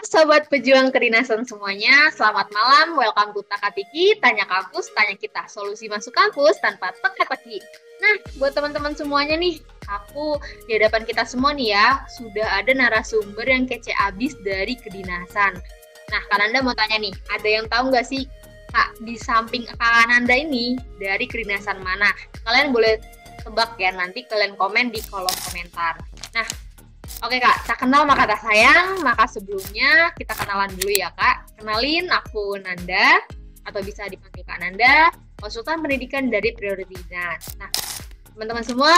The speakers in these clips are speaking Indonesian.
Sobat Pejuang Kedinasan semuanya, selamat malam, welcome to Takatiki, Tanya Kampus, Tanya Kita, solusi masuk kampus tanpa teka-teki. Nah, buat teman-teman semuanya nih, aku di hadapan kita semua nih ya, sudah ada narasumber yang kece abis dari kedinasan. Nah, Kak Nanda mau tanya nih, ada yang tahu nggak sih, Kak, di samping Kak Nanda ini, dari kedinasan mana? Kalian boleh tebak ya, nanti kalian komen di kolom komentar. Nah, oke Kak, tak kenal maka tak sayang, maka sebelumnya kita kenalan dulu ya Kak. Kenalin, aku Nanda, atau bisa dipanggil Kak Nanda, konsultan pendidikan dari Priority Dinas. Nah, teman-teman semua,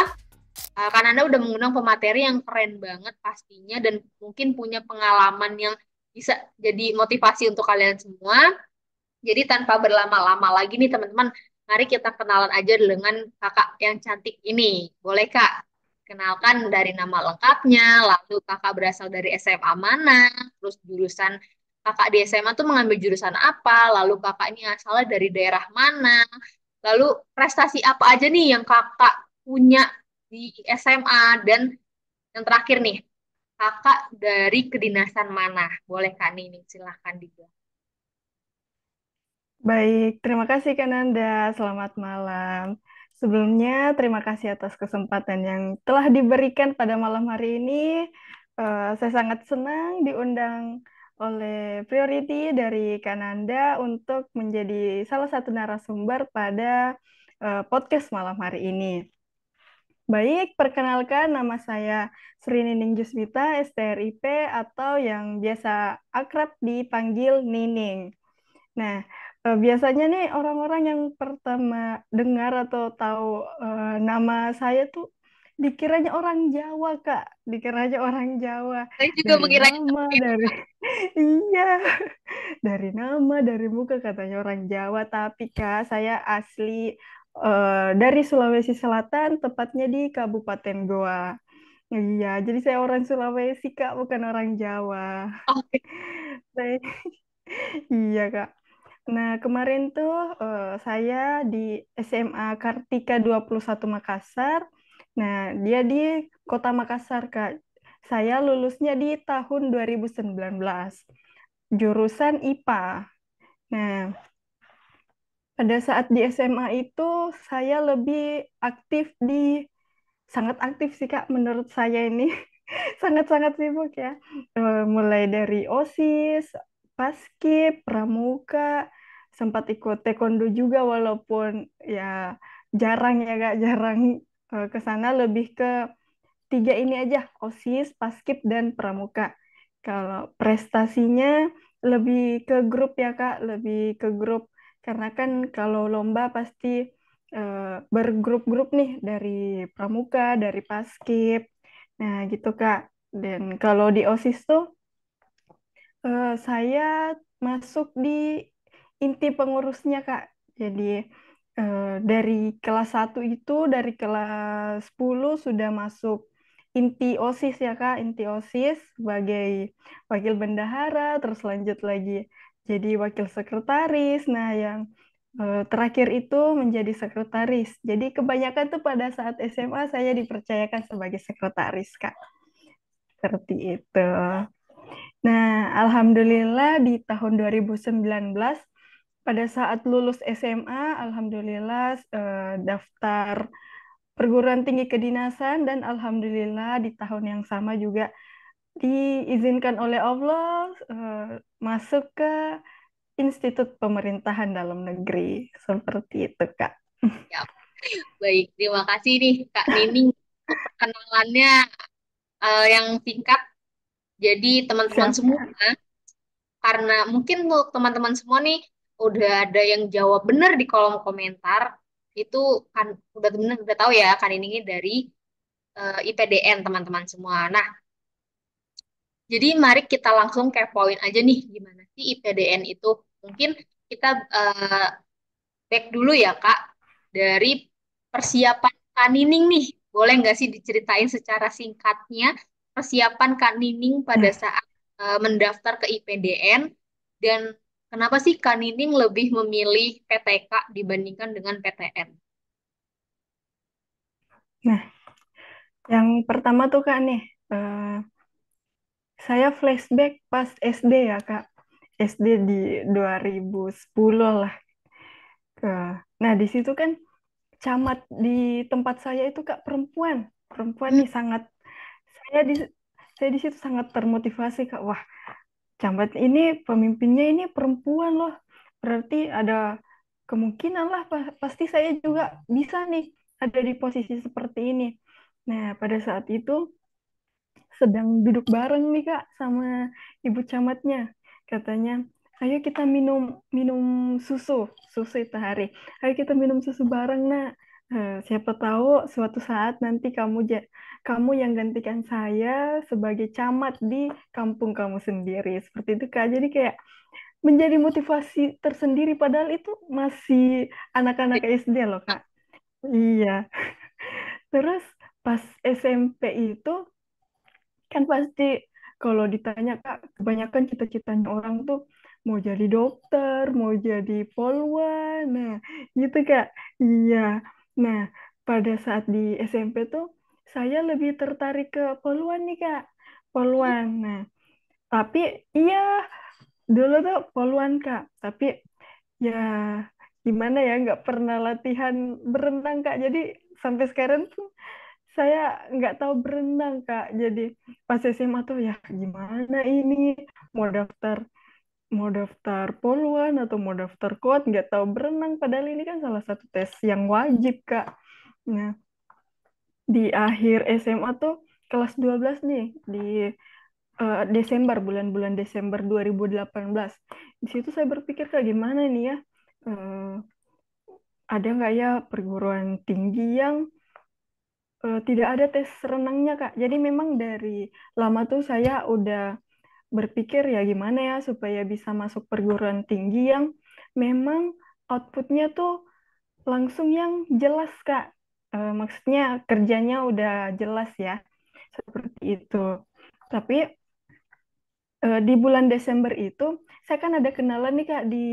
Kak Nanda udah mengundang pemateri yang keren banget pastinya, dan mungkin punya pengalaman yang bisa jadi motivasi untuk kalian semua. Jadi tanpa berlama-lama lagi nih teman-teman, mari kita kenalan aja dengan kakak yang cantik ini. Boleh Kak? Kenalkan dari nama lengkapnya, lalu kakak berasal dari SMA mana, terus jurusan kakak di SMA tuh mengambil jurusan apa, lalu kakak ini asalnya dari daerah mana, lalu prestasi apa aja nih yang kakak punya di SMA, dan yang terakhir nih, kakak dari kedinasan mana? Boleh Kak Nining, silahkan dijawab. Baik, terima kasih Kananda. Selamat malam. Sebelumnya, terima kasih atas kesempatan yang telah diberikan pada malam hari ini. Saya sangat senang diundang oleh Priority dari Kananda untuk menjadi salah satu narasumber pada podcast malam hari ini. Baik, perkenalkan nama saya Sri Nining Jusmita, STRIP, atau yang biasa akrab dipanggil Nining. Nah, biasanya nih orang-orang yang pertama dengar atau tahu nama saya tuh dikiranya orang Jawa, Kak. Dikiranya orang Jawa. Saya juga Dari mengiranya nama, seperti itu. dari iya, dari nama, dari muka katanya orang Jawa. Tapi Kak, saya asli dari Sulawesi Selatan, tepatnya di Kabupaten Goa. Iya, jadi saya orang Sulawesi, Kak, bukan orang Jawa. Oke. Baik. Iya, Kak. Nah, kemarin tuh saya di SMA Kartika 21 Makassar. Nah, dia di Kota Makassar, Kak. Saya lulusnya di tahun 2019, jurusan IPA. Nah, pada saat di SMA itu saya lebih aktif di sangat aktif sih Kak menurut saya ini sangat-sangat sibuk ya. Mulai dari OSIS, Paskib, Pramuka, sempat ikut taekwondo juga walaupun ya jarang ya Kak, jarang ke sana lebih ke tiga ini aja, OSIS, Paskib dan Pramuka. Kalau prestasinya lebih ke grup ya Kak, lebih ke grup karena kan kalau lomba pasti bergrup-grup nih dari Pramuka, dari Paskib. Nah, gitu Kak. Dan kalau di OSIS tuh saya masuk di inti pengurusnya Kak. Jadi dari kelas 1 itu dari kelas 10 sudah masuk inti OSIS ya Kak, inti OSIS sebagai wakil bendahara, terus lanjut lagi jadi wakil sekretaris. Nah, yang terakhir itu menjadi sekretaris. Jadi kebanyakan tuh pada saat SMA saya dipercayakan sebagai sekretaris, Kak. Seperti itu. Nah, alhamdulillah di tahun 2019 pada saat lulus SMA, alhamdulillah daftar perguruan tinggi kedinasan dan alhamdulillah di tahun yang sama juga diizinkan oleh Allah masuk ke Institut Pemerintahan Dalam Negeri. Seperti itu, Kak. Ya, baik. Terima kasih nih Kak Nining untuk perkenalannya yang singkat. Jadi teman-teman Siap, semua, Kak. karena mungkin untuk teman-teman semua nih udah ada yang jawab benar di kolom komentar, itu kan udah benar udah tahu ya Kak Nining ini dari IPDN teman-teman semua. Nah, jadi mari kita langsung kepoin aja nih gimana sih IPDN itu. Mungkin kita eh, back dulu ya Kak, dari persiapan Kak Nining nih. Boleh nggak sih diceritain secara singkatnya persiapan Kak Nining pada Nah, saat mendaftar ke IPDN, dan kenapa sih Kak Nining lebih memilih PTK dibandingkan dengan PTN? nah, yang pertama tuh Kak nih, eh, saya flashback pas SD ya, Kak. SD di 2010 lah. Nah, di situ kan camat di tempat saya itu Kak perempuan. Perempuan Hmm, nih sangat saya di saya di situ sangat termotivasi Kak. Wah, camat ini pemimpinnya ini perempuan loh. Berarti ada kemungkinan lah pasti saya juga bisa nih ada di posisi seperti ini. Nah, pada saat itu sedang duduk bareng nih Kak sama ibu camatnya. Katanya, "Ayo kita minum minum susu, susu itu hari. Ayo kita minum susu bareng, Nak. Siapa tahu suatu saat nanti kamu yang gantikan saya sebagai camat di kampung kamu sendiri." Seperti itu Kak. Jadi kayak menjadi motivasi tersendiri padahal itu masih anak-anak SD loh Kak. Iya. Terus pas SMP itu kan pasti kalau ditanya Kak, kebanyakan cita-citanya orang tuh mau jadi dokter, mau jadi polwan, nah gitu Kak. Iya. Nah, pada saat di SMP tuh saya lebih tertarik ke polwan nih Kak. Polwan. Nah, tapi iya dulu tuh polwan Kak. Tapi ya gimana ya nggak pernah latihan berenang Kak. Jadi sampai sekarang tuh saya nggak tahu berenang Kak. Jadi pas SMA tuh ya gimana ini mau daftar mau daftar poluan atau mau daftar kuat nggak tahu berenang. Padahal ini kan salah satu tes yang wajib Kak. Nah di akhir SMA tuh kelas 12 nih di Desember bulan-bulan Desember 2018. Di situ saya berpikir Kak gimana nih ya. Eh, ada nggak ya perguruan tinggi yang tidak ada tes renangnya, Kak. Jadi memang dari lama tuh saya udah berpikir ya gimana ya supaya bisa masuk perguruan tinggi yang memang outputnya tuh langsung yang jelas, Kak. Maksudnya kerjanya udah jelas ya, seperti itu. Tapi di bulan Desember itu saya kan ada kenalan nih Kak di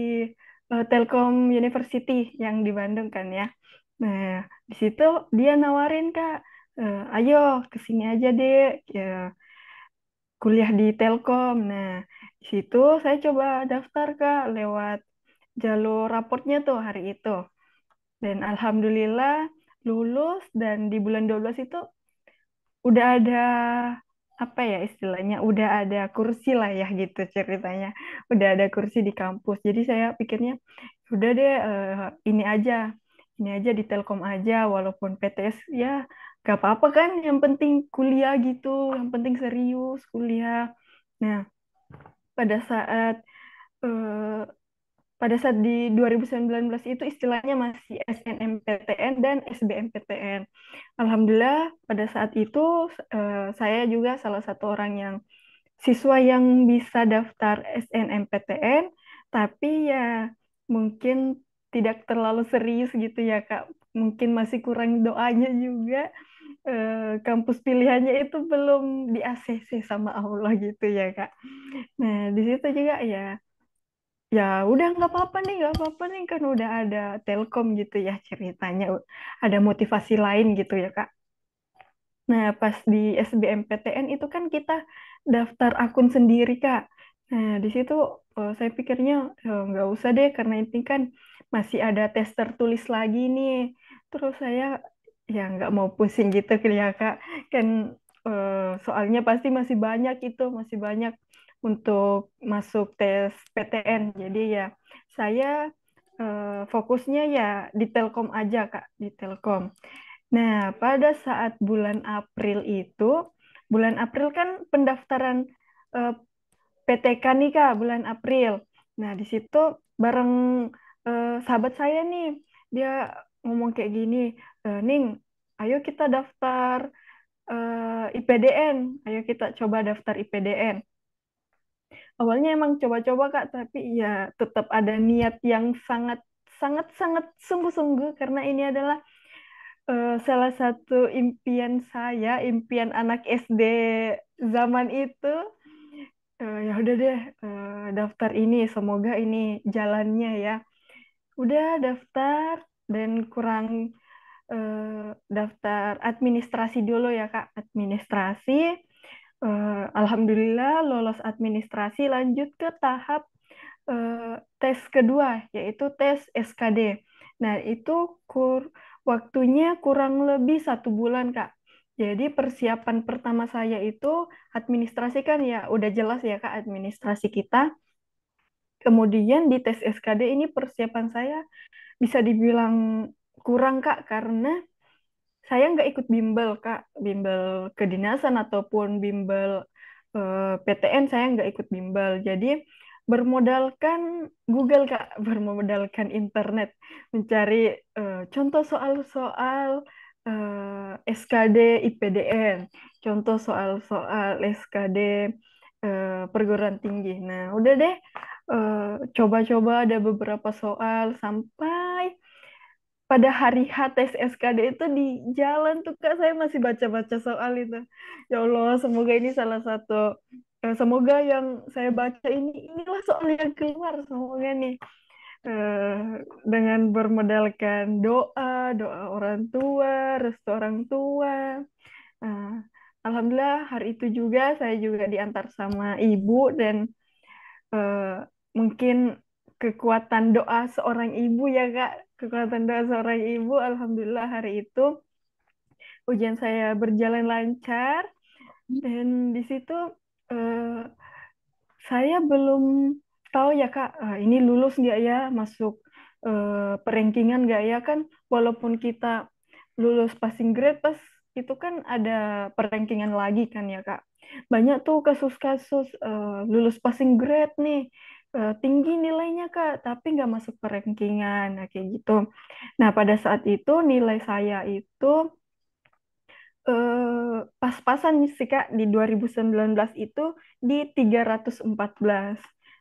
Telkom University yang di Bandung kan ya. Nah, di situ dia nawarin Kak, ayo ke sini aja deh ya, kuliah di Telkom. Nah, di situ saya coba daftar Kak lewat jalur raportnya tuh hari itu. Dan alhamdulillah lulus dan di bulan 12 itu udah ada apa ya istilahnya udah ada kursi lah ya gitu ceritanya udah ada kursi di kampus jadi saya pikirnya udah deh ini aja di Telkom aja walaupun PTS ya gak apa-apa kan yang penting kuliah gitu yang penting serius kuliah. Nah pada saat eh, pada saat di 2019 itu istilahnya masih SNMPTN dan SBMPTN. Alhamdulillah pada saat itu saya juga salah satu orang yang siswa yang bisa daftar SNMPTN, tapi ya mungkin tidak terlalu serius gitu ya Kak. Mungkin masih kurang doanya juga. Kampus pilihannya itu belum di ACC sama Allah gitu ya Kak. Nah, di situ juga ya udah nggak apa-apa nih kan udah ada Telkom gitu ya ceritanya ada motivasi lain gitu ya Kak. Nah pas di SBMPTN itu kan kita daftar akun sendiri Kak. Nah di situ saya pikirnya nggak usah deh karena ini kan masih ada tes tertulis lagi nih. Terus saya ya nggak mau pusing gitu ya Kak. Kan soalnya pasti masih banyak untuk masuk tes PTN. Jadi ya saya fokusnya ya di Telkom aja Kak, di Telkom. Nah, pada saat bulan April kan pendaftaran eh, PTK nih Kak, bulan April. Nah, di situ bareng sahabat saya nih, dia ngomong kayak gini, Ning, ayo kita daftar IPDN, ayo kita coba daftar IPDN. Awalnya emang coba-coba Kak, tapi ya tetap ada niat yang sangat sangat sangat sungguh-sungguh karena ini adalah salah satu impian saya, impian anak SD zaman itu. Ya udah deh, daftar ini, semoga ini jalannya ya. Udah daftar dan kurang daftar administrasi dulu ya Kak, administrasi. Alhamdulillah lolos administrasi, lanjut ke tahap tes kedua, yaitu tes SKD. Nah, itu waktunya kurang lebih 1 bulan, Kak. Jadi persiapan pertama saya itu administrasi, kan ya udah jelas ya Kak, administrasi kita. Kemudian di tes SKD ini persiapan saya bisa dibilang kurang Kak, karena saya nggak ikut bimbel, Kak. Bimbel kedinasan ataupun bimbel PTN, saya nggak ikut bimbel. Jadi bermodalkan Google, Kak. Bermodalkan internet. Mencari contoh soal-soal SKD IPDN. Contoh soal-soal SKD perguruan tinggi. Nah, udah deh. Coba-coba ada beberapa soal sampai pada hari H tes SKD itu di jalan tuh Kak, saya masih baca-baca soal itu. Ya Allah, semoga ini salah satu, semoga yang saya baca inilah soal yang keluar, semoga nih. Dengan bermodalkan doa, doa orang tua, restu orang tua. Nah, Alhamdulillah hari itu juga saya juga diantar sama ibu, dan mungkin kekuatan doa seorang ibu ya Kak, kekuatan doa seorang ibu, Alhamdulillah hari itu ujian saya berjalan lancar, dan di situ eh, saya belum tahu ya Kak, ini lulus nggak ya, masuk perankingan nggak ya, kan walaupun kita lulus passing grade, pas itu kan ada perankingan lagi kan ya Kak. Banyak tuh kasus-kasus lulus passing grade nih, tinggi nilainya Kak, tapi nggak masuk perankingan, nah kayak gitu. Nah pada saat itu nilai saya itu pas-pasan sih Kak, di 2019 itu di 314.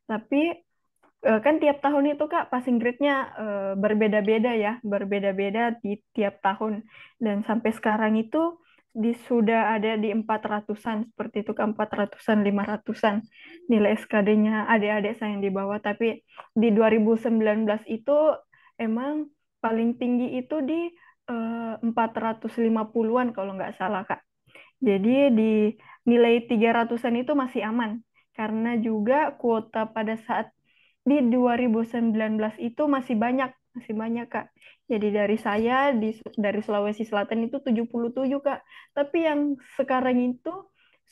Tapi kan tiap tahun itu Kak passing grade-nya berbeda-beda ya, berbeda-beda di tiap tahun. Dan sampai sekarang itu sudah ada di 400-an, seperti itu Kak, 400-an, 500-an nilai SKD-nya adik-adik saya yang di bawah. Tapi di 2019 itu emang paling tinggi itu di 450-an kalau nggak salah Kak. Jadi di nilai 300-an itu masih aman, karena juga kuota pada saat di 2019 itu masih banyak Kak. Jadi dari saya dari Sulawesi Selatan itu 77 Kak. Tapi yang sekarang itu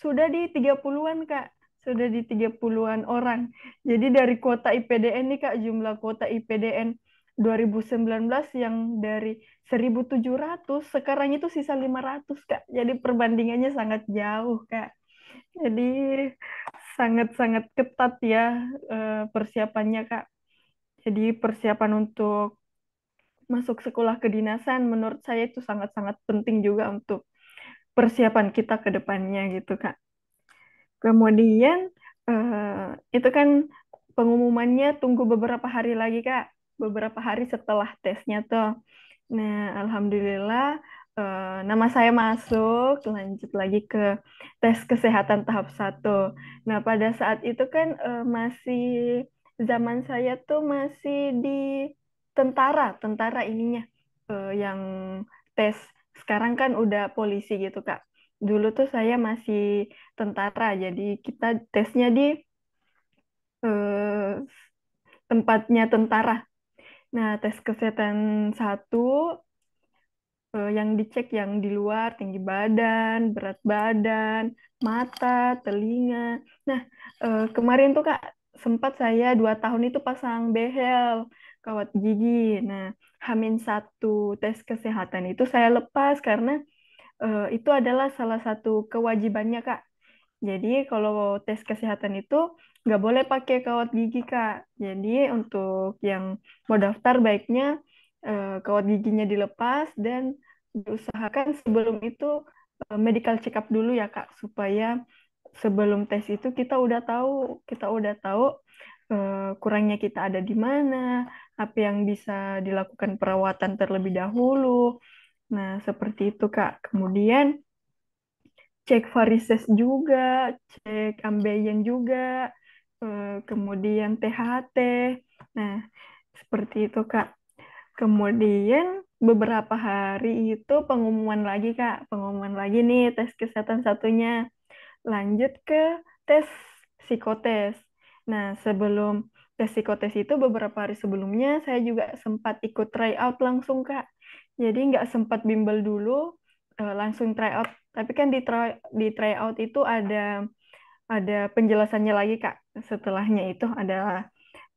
sudah di 30-an Kak. Sudah di 30-an orang. Jadi dari kuota IPDN nih Kak, jumlah kuota IPDN 2019 yang dari 1.700, sekarang itu sisa 500 Kak. Jadi perbandingannya sangat jauh Kak. Jadi sangat-sangat ketat ya persiapannya Kak. Jadi persiapan untuk masuk sekolah kedinasan menurut saya itu sangat-sangat penting juga untuk persiapan kita ke depannya gitu Kak. Kemudian itu kan pengumumannya tunggu beberapa hari lagi Kak. Beberapa hari setelah tesnya tuh. Nah, alhamdulillah nama saya masuk, lanjut lagi ke tes kesehatan tahap 1. Nah, pada saat itu kan masih zaman saya tuh masih di tentara ininya yang tes. Sekarang kan udah polisi gitu, Kak. Dulu tuh saya masih tentara, jadi kita tesnya di eh, tempatnya tentara. Nah, tes kesehatan 1 yang dicek yang di luar, tinggi badan, berat badan, mata, telinga. Nah, kemarin tuh Kak, sempat saya 2 tahun itu pasang behel, kawat gigi. Nah, H-1 tes kesehatan itu saya lepas karena itu adalah salah satu kewajibannya Kak. Jadi kalau tes kesehatan itu nggak boleh pakai kawat gigi Kak. Jadi untuk yang mau daftar baiknya kawat giginya dilepas, dan diusahakan sebelum itu medical check up dulu ya Kak, supaya sebelum tes itu kita udah tahu kurangnya kita ada di mana, apa yang bisa dilakukan perawatan terlebih dahulu. Nah, seperti itu Kak. Kemudian cek varises juga, cek ambeien juga, kemudian THT. Nah, seperti itu Kak. Kemudian beberapa hari itu pengumuman lagi Kak, pengumuman lagi nih tes kesehatan satunya. lanjut ke tes psikotes. Nah, sebelum tes psikotes itu beberapa hari sebelumnya saya juga sempat ikut tryout langsung, Kak. Jadi nggak sempat bimbel dulu, langsung tryout. Tapi kan di tryout itu ada penjelasannya lagi, Kak. Setelahnya itu ada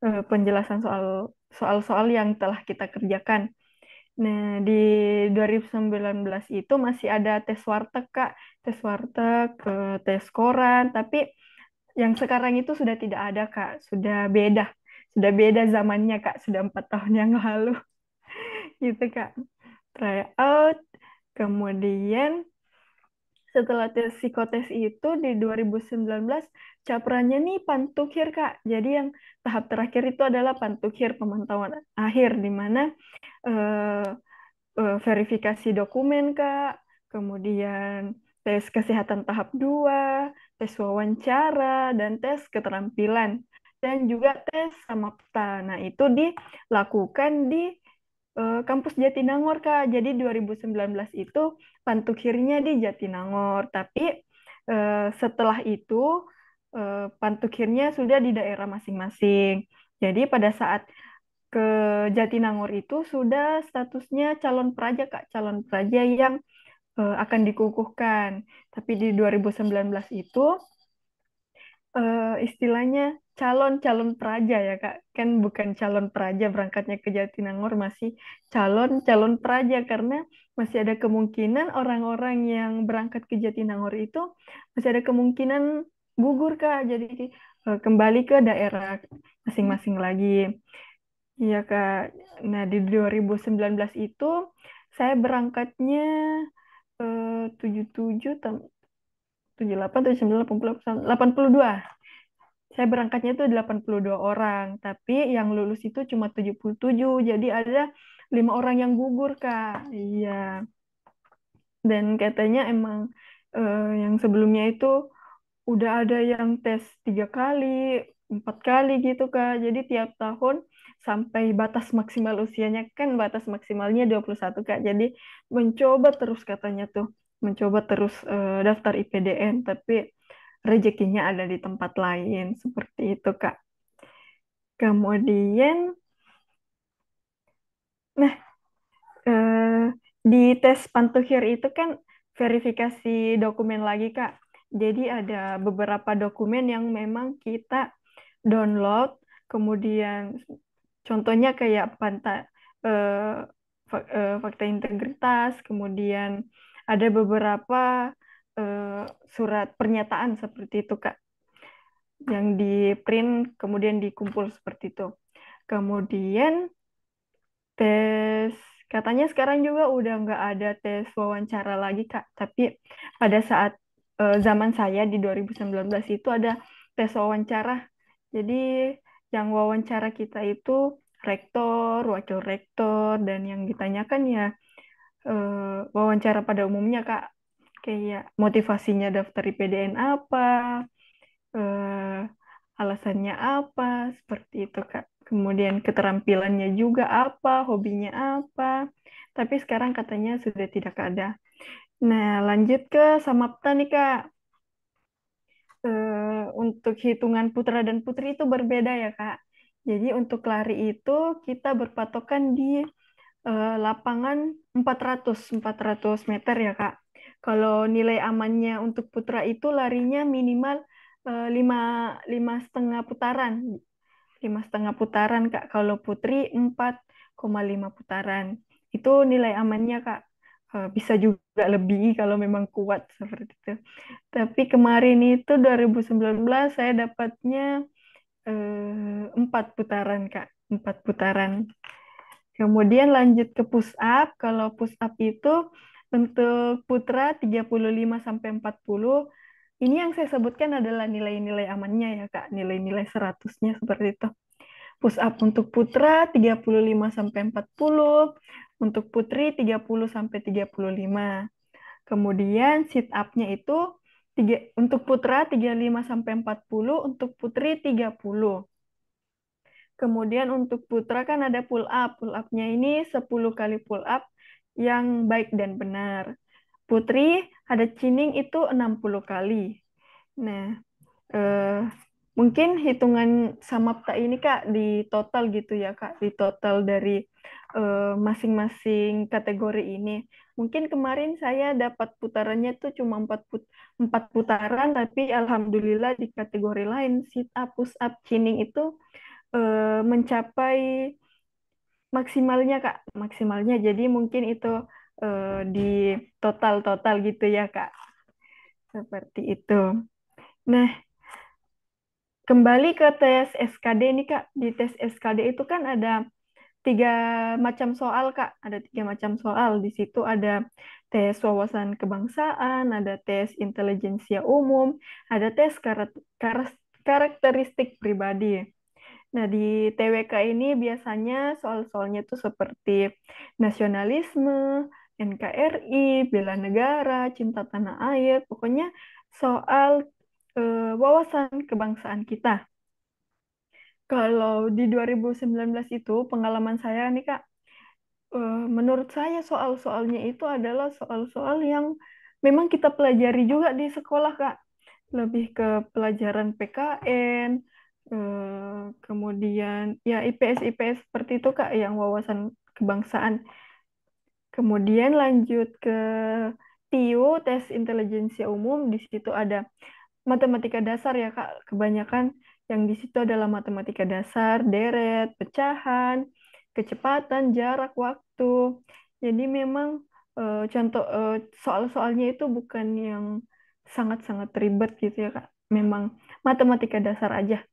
penjelasan soal-soal yang telah kita kerjakan. Nah, di 2019 itu masih ada tes warteg, Kak. Tes warteg, tes koran, tapi yang sekarang itu sudah tidak ada, Kak. Sudah beda. Sudah beda zamannya, Kak. Sudah 4 tahun yang lalu. Gitu, Kak. Try out. Kemudian setelah tes psikotes itu di 2019, caprannya nih pantukhir, Kak. Jadi yang tahap terakhir itu adalah pantukhir, pemantauan akhir, di mana eh, verifikasi dokumen, Kak, kemudian tes kesehatan tahap 2, tes wawancara, dan tes keterampilan, dan juga tes samapta. Nah, itu dilakukan di kampus Jatinangor, Kak. Jadi 2019 itu pantukhirnya di Jatinangor, tapi setelah itu pantukhirnya sudah di daerah masing-masing. Jadi pada saat ke Jatinangor itu sudah statusnya calon praja, Kak, calon praja yang akan dikukuhkan. Tapi di 2019 itu istilahnya calon-calon praja ya, Kak. Kan bukan calon praja berangkatnya ke Jatinangor, masih calon-calon praja karena masih ada kemungkinan orang-orang yang berangkat ke Jatinangor itu masih ada kemungkinan gugur, Kak. Jadi kembali ke daerah masing-masing lagi. Iya, Kak. Nah, di 2019 itu saya berangkatnya 77, 78, 79, 80, 82. Saya berangkatnya itu 82 orang, tapi yang lulus itu cuma 77. Jadi ada 5 orang yang gugur, Kak. Iya. Dan katanya emang yang sebelumnya itu udah ada yang tes 3 kali, 4 kali gitu, Kak. Jadi tiap tahun sampai batas maksimal usianya, kan batas maksimalnya 21, Kak. Jadi mencoba terus katanya tuh, mencoba terus daftar IPDN, tapi rezekinya ada di tempat lain, seperti itu, Kak. Kemudian, nah, eh, di tes Pantuhir itu kan verifikasi dokumen lagi, Kak. Jadi ada beberapa dokumen yang memang kita download, kemudian contohnya kayak fakta integritas, kemudian ada beberapa eh, surat pernyataan seperti itu, Kak, yang di print kemudian dikumpul seperti itu. Kemudian tes, katanya sekarang juga udah nggak ada tes wawancara lagi, Kak. Tapi pada saat zaman saya di 2019 itu ada tes wawancara. Jadi yang wawancara kita itu rektor, wakil rektor, dan yang ditanyakan ya wawancara pada umumnya, Kak. Kayak motivasinya daftar IPDN apa, eh, alasannya apa, seperti itu, Kak. Kemudian keterampilannya juga apa, hobinya apa. Tapi sekarang katanya sudah tidak ada. Nah, lanjut ke Samapta nih, Kak. Untuk hitungan putra dan putri itu berbeda ya, Kak. Jadi untuk lari itu kita berpatokan di lapangan 400 meter ya, Kak. Kalau nilai amannya untuk putra itu larinya minimal lima 5,5 putaran. 5,5 putaran, Kak. Kalau putri 4,5 putaran. Itu nilai amannya, Kak. Bisa juga lebih kalau memang kuat seperti itu. Tapi kemarin itu 2019 saya dapatnya 4 putaran, Kak. 4 putaran. Kemudian lanjut ke push up. Kalau push up itu untuk putra 35 sampai 40. Ini yang saya sebutkan adalah nilai-nilai amannya ya, Kak. Nilai-nilai 100-nya seperti itu. Push up untuk putra 35 sampai 40, untuk putri 30 sampai 35. Kemudian sit up-nya itu untuk putra 35 sampai 40, untuk putri 30. Kemudian untuk putra kan ada pull up. Pull up-nya ini 10 kali pull up yang baik dan benar. Putri ada chinning itu 60 kali. Nah, eh, mungkin hitungan samapta ini Kak di total gitu ya Kak, di total dari masing-masing kategori ini. Mungkin kemarin saya dapat putarannya tuh cuma 4 putaran, tapi alhamdulillah di kategori lain sit up, push up, chinning itu mencapai maksimalnya Kak, maksimalnya. Jadi mungkin itu di total-total gitu ya Kak, seperti itu. Nah, kembali ke tes SKD nih Kak. Di tes SKD itu kan ada 3 macam soal Kak. Ada 3 macam soal. Di situ ada tes wawasan kebangsaan, ada tes intelijensia umum, ada tes karakteristik pribadi. Nah, di TWK ini biasanya soal-soalnya tuh seperti nasionalisme, NKRI, bela negara, cinta tanah air, pokoknya soal wawasan kebangsaan kita. Kalau di 2019 itu pengalaman saya nih Kak, menurut saya soal-soalnya itu adalah soal-soal yang memang kita pelajari juga di sekolah Kak. Lebih ke pelajaran PKN, kemudian ya IPS-IPS seperti itu Kak, yang wawasan kebangsaan. Kemudian lanjut ke TIU, tes intelijensia umum, di situ ada matematika dasar ya Kak, kebanyakan yang di situ adalah matematika dasar, deret, pecahan, kecepatan, jarak, waktu. Jadi memang contoh soal-soalnya itu bukan yang sangat-sangat ribet gitu ya Kak. Memang matematika dasar aja.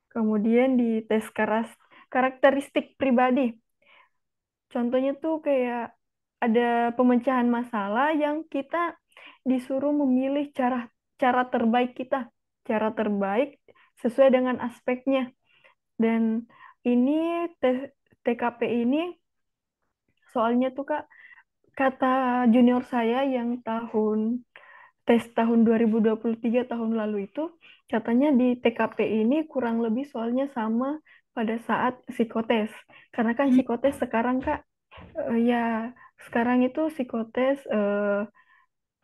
Kemudian di tes karakteristik pribadi. Contohnya tuh kayak ada pemecahan masalah yang kita disuruh memilih cara cara terbaik kita, cara terbaik sesuai dengan aspeknya. Dan ini TKP ini soalnya tuh Kak, kata junior saya yang tahun 2023 tahun lalu itu, katanya di TKP ini kurang lebih soalnya sama pada saat psikotes. Karena kan Hmm. psikotes sekarang Kak, ya sekarang itu psikotes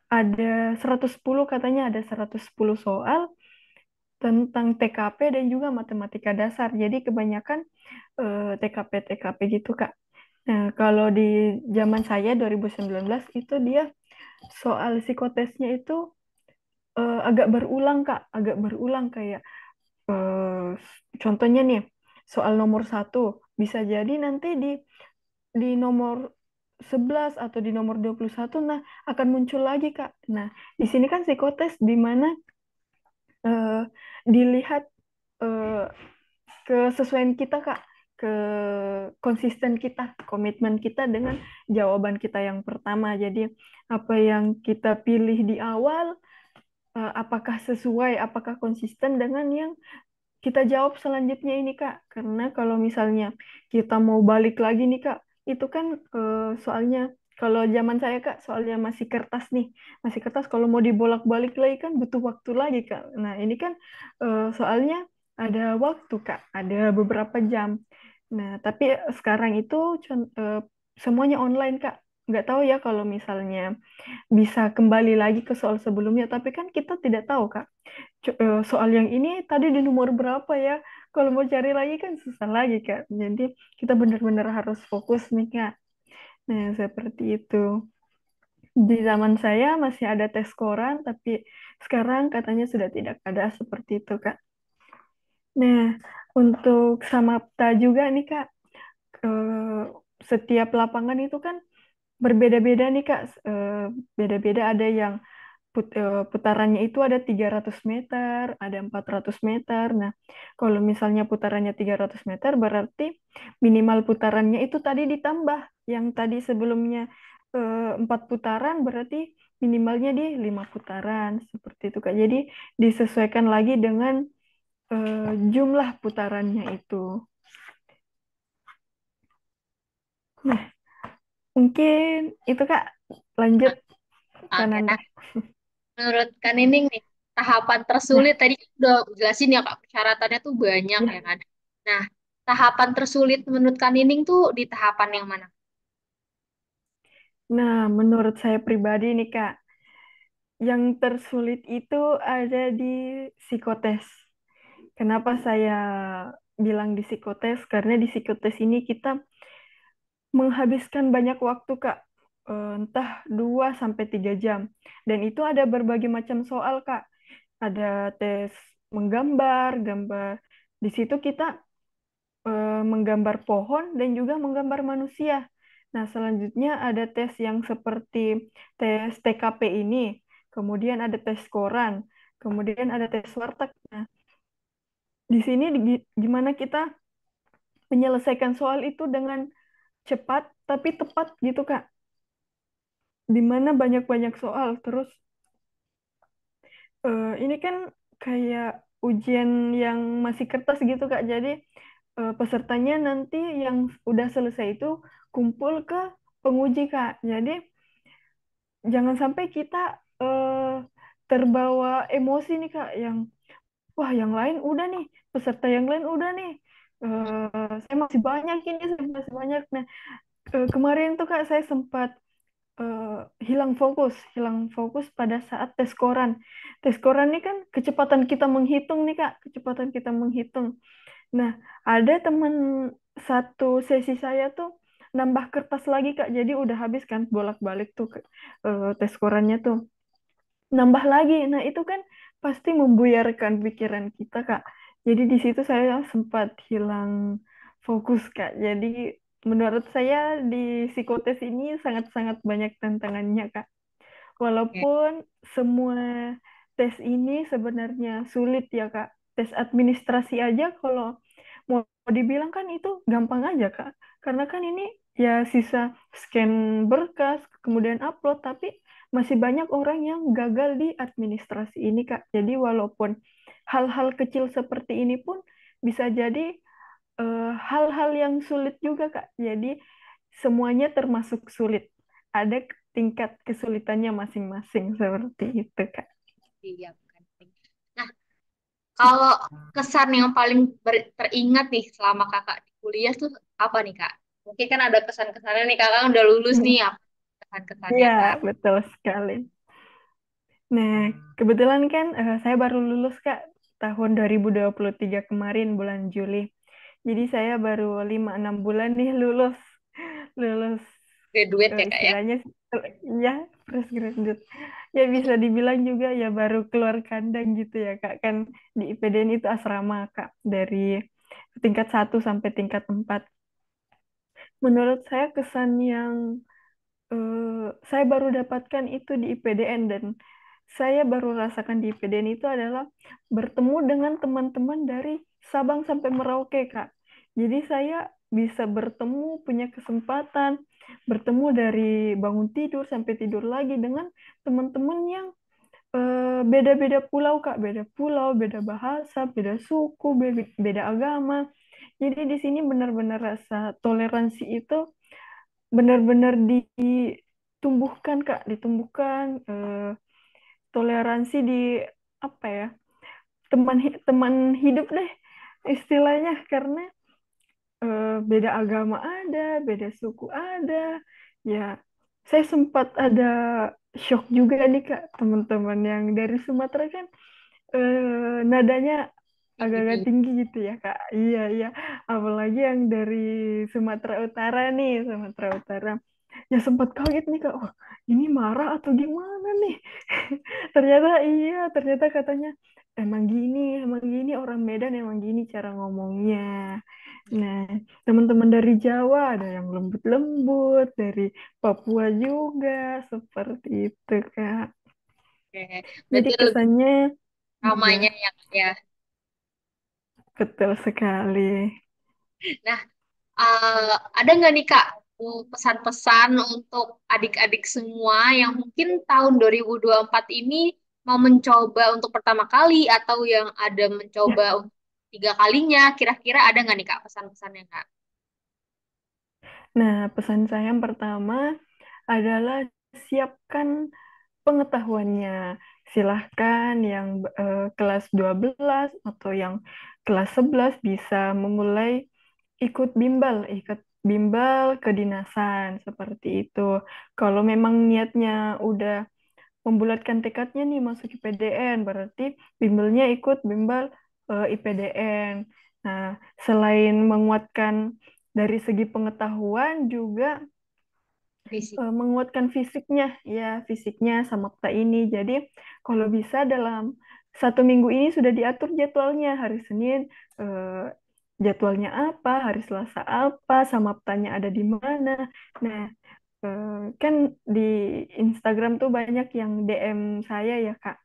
ada 110, katanya ada 110 soal tentang TKP dan juga matematika dasar. Jadi kebanyakan TKP-TKP gitu, Kak. Nah, kalau di zaman saya 2019 itu dia soal psikotesnya itu agak berulang, Kak. Agak berulang kayak contohnya nih, soal nomor 1 bisa jadi nanti di nomor 11 atau di nomor 21, nah akan muncul lagi, Kak. Nah, di sini kan psikotes di mana eh, dilihat eh, kesesuaian kita Kak, ke konsisten kita, komitmen kita dengan jawaban kita yang pertama. Jadi apa yang kita pilih di awal, apakah sesuai, apakah konsisten dengan yang kita jawab selanjutnya ini Kak. Karena kalau misalnya kita mau balik lagi nih Kak, itu kan soalnya kalau zaman saya Kak, soalnya masih kertas nih. Masih kertas, kalau mau dibolak-balik lagi kan butuh waktu lagi Kak. Nah, ini kan soalnya ada waktu Kak, ada beberapa jam. Nah, tapi sekarang itu semuanya online Kak. Nggak tahu ya kalau misalnya bisa kembali lagi ke soal sebelumnya, tapi kan kita tidak tahu Kak, soal yang ini tadi di nomor berapa ya? Kalau mau cari lagi kan susah lagi, Kak. Jadi kita benar-benar harus fokus nih, Kak. Nah, seperti itu. Di zaman saya masih ada tes koran, tapi sekarang katanya sudah tidak ada seperti itu, Kak. Nah, untuk Samapta juga nih, Kak. Setiap lapangan itu kan berbeda-beda nih, Kak. Beda-beda ada yang putarannya itu ada 300 meter, ada 400 meter. Nah, kalau misalnya putarannya 300 meter, berarti minimal putarannya itu tadi ditambah. Yang tadi sebelumnya 4 putaran, berarti minimalnya di 5 putaran. Seperti itu, Kak. Jadi, disesuaikan lagi dengan jumlah putarannya itu. Nah, mungkin itu, Kak. Lanjut, Oke, Kananda. nah menurut Kak Nining nih, tahapan Nah, tersulit tadi kan udah jelasin ya Kak, persyaratannya tuh banyak ya ya. kan. Nah, tahapan tersulit menurut Kak Nining tuh di tahapan yang mana? Nah, menurut saya pribadi nih, Kak, yang tersulit itu ada di psikotes. Kenapa saya bilang di psikotes? Karena di psikotes ini kita menghabiskan banyak waktu, Kak. Entah 2 sampai 3 jam. Dan itu ada berbagai macam soal, Kak. Ada tes menggambar, gambar. Di situ kita menggambar pohon dan juga menggambar manusia. Nah, selanjutnya ada tes yang seperti tes TKP ini, kemudian ada tes koran, kemudian ada tes warteg. Nah, di sini gimana kita menyelesaikan soal itu dengan cepat tapi tepat gitu, Kak. Di mana banyak-banyak soal. Terus ini kan kayak ujian yang masih kertas gitu, Kak. Jadi pesertanya nanti yang udah selesai itu kumpul ke penguji, Kak. Jadi jangan sampai kita terbawa emosi nih, Kak, yang wah yang lain udah nih, peserta yang lain udah nih. Saya masih banyak ini, saya masih banyak. Nah, kemarin tuh Kak saya sempat hilang fokus pada saat tes koran. Tes koran ini kan kecepatan kita menghitung nih, Kak, kecepatan kita menghitung. Nah, ada teman satu sesi saya tuh nambah kertas lagi, Kak. Jadi udah habis kan bolak-balik tuh tes korannya tuh. Nambah lagi. Nah, itu kan pasti membuyarkan pikiran kita, Kak. Jadi di situ saya sempat hilang fokus, Kak. Jadi menurut saya di psikotes ini sangat-sangat banyak tantangannya, Kak. Oke. Walaupun semua tes ini sebenarnya sulit ya, Kak. Tes administrasi aja kalau mau dibilang kan itu gampang aja, Kak. Karena kan ini ya sisa scan berkas, kemudian upload, tapi masih banyak orang yang gagal di administrasi ini, Kak. Jadi walaupun hal-hal kecil seperti ini pun bisa jadi hal-hal yang sulit juga, Kak. Jadi semuanya termasuk sulit. Ada tingkat kesulitannya masing-masing seperti itu, Kak. Iya, bukan. Nah, kalau kesan yang paling teringat nih selama kakak di kuliah tuh apa nih kak? Mungkin kan ada kesan-kesannya nih kakak udah lulus nih, apa kesan-kesannya Iya, kak? betul sekali. Nah, kebetulan kan saya baru lulus, Kak, tahun 2023 kemarin bulan Juli. Jadi saya baru 5-6 bulan nih lulus. Lulus Graduate ya kak ya? istilahnya ya fresh graduate. Ya bisa dibilang juga ya baru keluar kandang gitu ya, Kak. Kan di IPDN itu asrama, Kak, dari tingkat 1 sampai tingkat 4. Menurut saya kesan yang saya baru dapatkan itu di IPDN, dan saya baru rasakan di IPDN itu adalah bertemu dengan teman-teman dari Sabang sampai Merauke, Kak. Jadi saya bisa bertemu, punya kesempatan bertemu dari bangun tidur sampai tidur lagi dengan teman-teman yang beda-beda pulau, Kak. Beda pulau, beda bahasa, beda suku, beda agama. Jadi di sini benar-benar rasa toleransi itu benar-benar ditumbuhkan, Kak, ditumbuhkan toleransi di apa ya, teman hidup deh istilahnya, karena beda agama ada, beda suku ada. Ya, saya sempat ada shock juga nih, Kak, teman-teman yang dari Sumatera kan nadanya agak-agak Tinggi. tinggi gitu ya, Kak. Iya, iya. Apalagi yang dari Sumatera Utara nih, Sumatera Utara. Ya sempat kaget nih, Kak. Wah, ini marah atau gimana nih? Ternyata iya, ternyata katanya emang gini orang Medan emang gini cara ngomongnya. Nah, teman-teman dari Jawa ada yang lembut-lembut, dari Papua juga seperti itu, Kak. Oke. Jadi Berarti lebih kesannya iya, ramainya ya kak ya. betul sekali. Nah, ada nggak nih kak pesan-pesan untuk adik-adik semua yang mungkin tahun 2024 ini mau mencoba untuk pertama kali atau yang ada mencoba Ya. untuk 3 kalinya, kira-kira ada nggak nih kak pesan-pesannya kak? Nah, pesan saya yang pertama adalah siapkan pengetahuannya. Silahkan yang kelas 12 atau yang kelas 11 bisa memulai ikut bimbel kedinasan seperti itu. Kalau memang niatnya udah membulatkan tekadnya nih masuk IPDN, berarti bimbelnya ikut bimbel IPDN. Nah, selain menguatkan dari segi pengetahuan juga Fisik. menguatkan fisiknya, ya fisiknya sama kita ini. Jadi kalau bisa dalam 1 minggu ini sudah diatur jadwalnya. Hari Senin jadwalnya apa, hari Selasa apa, sama petanya ada di mana. Nah, kan di Instagram tuh banyak yang DM saya ya Kak.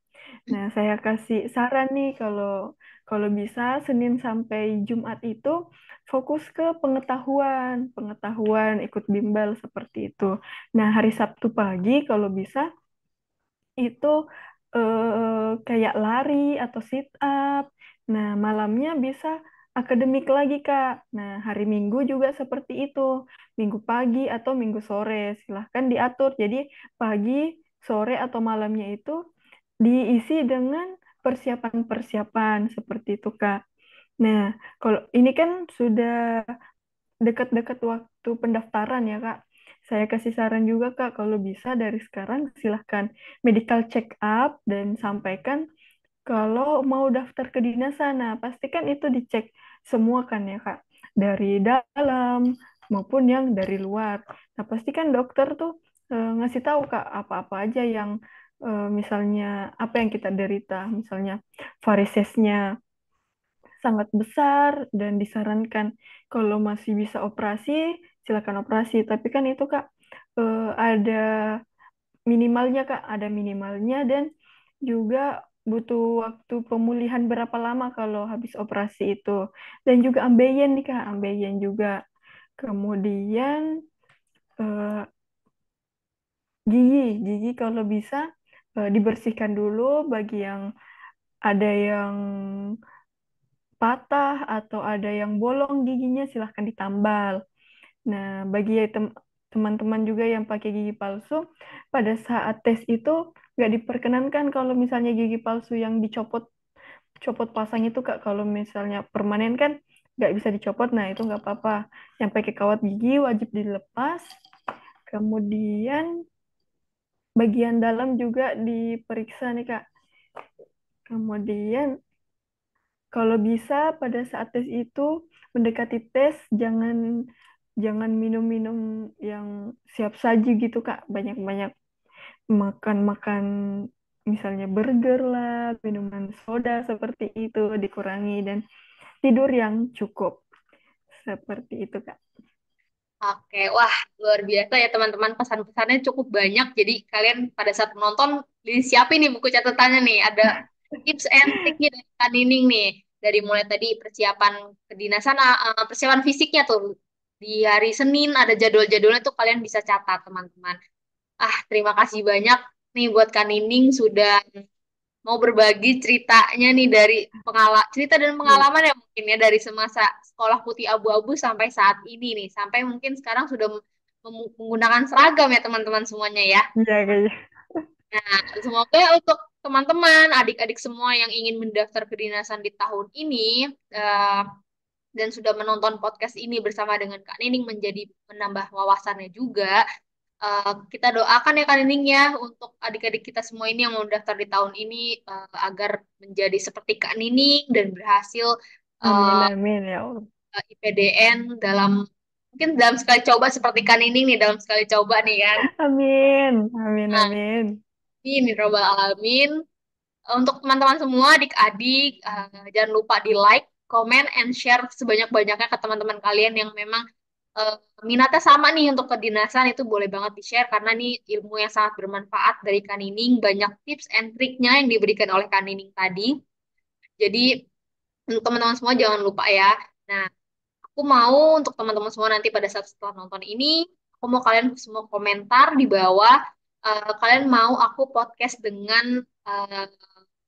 Nah, saya kasih saran nih kalau kalau bisa Senin sampai Jumat itu fokus ke pengetahuan, pengetahuan ikut bimbel seperti itu. Nah, hari Sabtu pagi kalau bisa itu kayak lari atau sit up. Nah, malamnya bisa akademik lagi, Kak. Nah, hari Minggu juga seperti itu. Minggu pagi atau Minggu sore. Silahkan diatur. Jadi, pagi, sore, atau malamnya itu diisi dengan persiapan-persiapan seperti itu, Kak. Nah, kalau ini kan sudah dekat-dekat waktu pendaftaran ya, Kak. Saya kasih saran juga, Kak, kalau bisa dari sekarang silahkan medical check up dan sampaikan kalau mau daftar kedinasan. Nah, pastikan itu dicek semua kan ya, Kak. Dari dalam maupun yang dari luar. Nah, pastikan dokter tuh ngasih tahu, Kak, apa-apa aja yang misalnya apa yang kita derita, misalnya varisesnya sangat besar dan disarankan kalau masih bisa operasi, silakan operasi. Tapi kan itu Kak ada minimalnya Kak, ada minimalnya dan juga butuh waktu pemulihan berapa lama kalau habis operasi itu. Dan juga ambeien nih Kak, ambeien juga. Kemudian eh, gigi kalau bisa dibersihkan dulu bagi yang ada yang patah atau ada yang bolong giginya silahkan ditambal. Nah, bagi teman-teman juga yang pakai gigi palsu, pada saat tes itu nggak diperkenankan kalau misalnya gigi palsu yang dicopot copot pasang itu Kak, kalau misalnya permanen kan nggak bisa dicopot, nah itu nggak apa-apa. Yang pakai kawat gigi wajib dilepas. Kemudian bagian dalam juga diperiksa nih Kak. Kemudian kalau bisa pada saat tes itu mendekati tes jangan jangan minum-minum yang siap saji gitu Kak. Banyak-banyak makan-makan misalnya burger lah, minuman soda seperti itu dikurangi dan tidur yang cukup. Seperti itu Kak. Oke, wah luar biasa ya teman-teman, pesan-pesannya cukup banyak. Jadi kalian pada saat menonton disiapin nih buku catatannya nih. Ada tips and triknya dari Kak Nining nih. Dari mulai tadi persiapan kedinasan, persiapan fisiknya tuh. Di hari Senin ada jadwal-jadwalnya tuh kalian bisa catat teman-teman. Terima kasih banyak nih buat Kak Nining sudah mau berbagi ceritanya nih dari cerita dan Iya, pengalaman ya mungkin ya dari semasa sekolah putih abu-abu sampai saat ini nih sampai mungkin sekarang sudah menggunakan seragam ya teman-teman semuanya ya. iya kayaknya. Nah, semoga untuk teman-teman adik-adik semua yang ingin mendaftar kedinasan di tahun ini eh, dan sudah menonton podcast ini bersama dengan Kak Nining menjadi menambah wawasannya juga. Kita doakan ya Kak Nining ya untuk adik-adik kita semua ini yang mau daftar di tahun ini agar menjadi seperti Kak Nining dan berhasil Amin, uh, amin ya Allah. IPDN dalam mungkin dalam sekali coba seperti Kak Nining nih dalam sekali coba nih kan. Amin, amin, Nah, amin. ini robbal alamin. Untuk teman-teman semua adik-adik jangan lupa di like, comment, and share sebanyak-banyaknya ke teman-teman kalian yang memang eh, minatnya sama nih untuk kedinasan itu boleh banget di-share karena nih ilmu yang sangat bermanfaat dari Kak Nining, banyak tips and triknya yang diberikan oleh Kak Nining tadi. Jadi untuk teman-teman semua jangan lupa ya. Nah, aku mau untuk teman-teman semua nanti pada saat setelah nonton ini, aku mau kalian semua komentar di bawah. Kalian mau aku podcast dengan eh,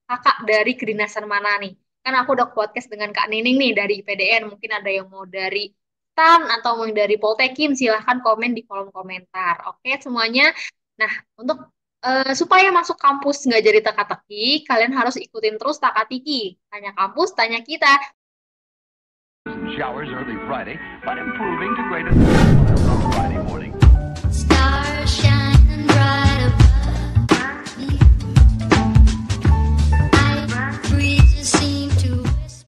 kakak dari kedinasan mana nih? Kan aku udah podcast dengan Kak Nining nih dari IPDN. Mungkin ada yang mau dari TAN atau mau dari Poltekin. Silahkan komen di kolom komentar. Oke semuanya. Nah untuk supaya masuk kampus nggak jadi teka-teki, kalian harus ikutin terus Taka-Tiki. Tanya kampus, tanya kita. Showers early Friday, but improving to greater than miles on Friday morning.